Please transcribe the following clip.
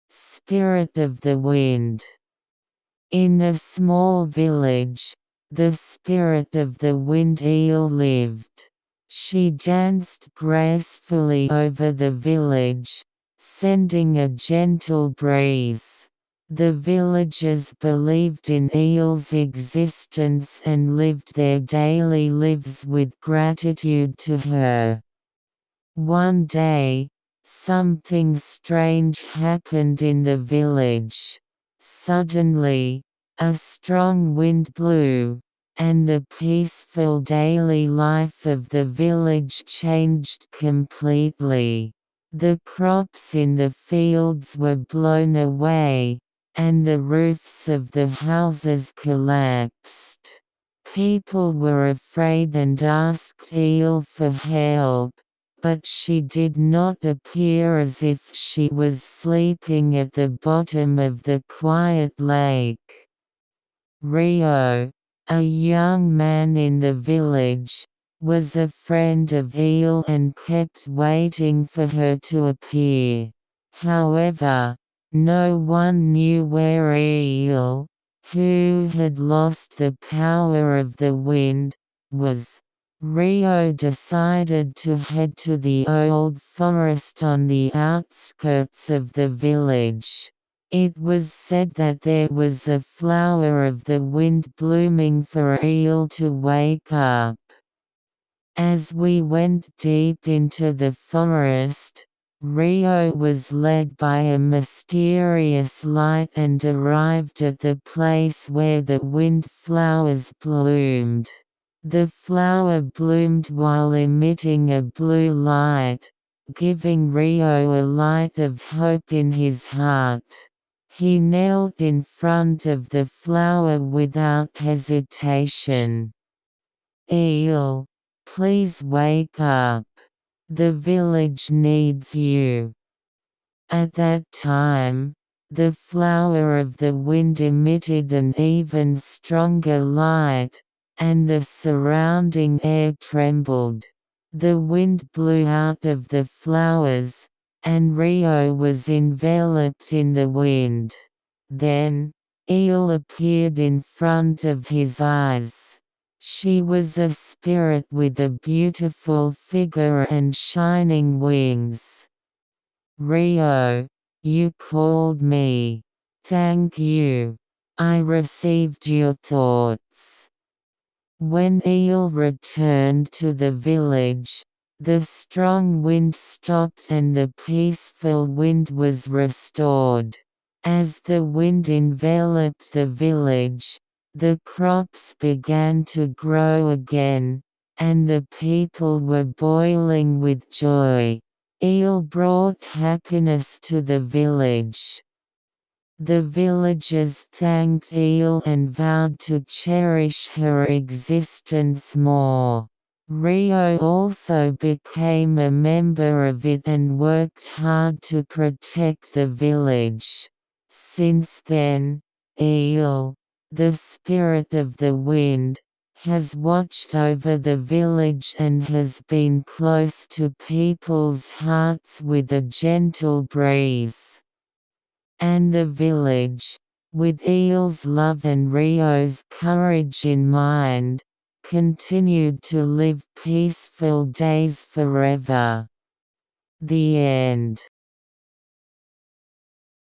spirit of the wind. In a small village, the spirit of the wind eel lived. She danced gracefully over the village, sending a gentle breeze. The villagers believed in Eel's existence and lived their daily lives with gratitude to her. One day, something strange happened in the village. Suddenly, a strong wind blew, and the peaceful daily life of the village changed completely. The crops in the fields were blown away, and the roofs of the houses collapsed. People were afraid and asked Eel for help, but she did not appear, as if she was sleeping at the bottom of the quiet lake. Rio, a young man in the village, was a friend of Eel and kept waiting for her to appear. However, no one knew where Eel, who had lost the power of the wind, was. Rio decided to head to the old forest on the outskirts of the village. It was said that there was a flower of the wind blooming for Eel to wake up. As we went deep into the forest, Rio was led by a mysterious light and arrived at the place where the wind flowers bloomed. The flower bloomed while emitting a blue light, giving Rio a light of hope in his heart. He knelt in front of the flower without hesitation. "Eel, please wake up. The village needs you." At that time, the flower of the wind emitted an even stronger light, and the surrounding air trembled. The wind blew out of the flowers, and Rio was enveloped in the wind. Then, Eel appeared in front of his eyes. She was a spirit with a beautiful figure and shining wings. "Rio, you called me. Thank you. I received your thoughts." When Eel returned to the village, the strong wind stopped and the peaceful wind was restored. As the wind enveloped the village, the crops began to grow again, and the people were boiling with joy. Eel brought happiness to the village. The villagers thanked Eel and vowed to cherish her existence more. Rio also became a member of it and worked hard to protect the village. Since then, Eel, the spirit of the wind, has watched over the village and has been close to people's hearts with a gentle breeze. And the village, with Eel's love and Rio's courage in mind, continued to live peaceful days forever. The end.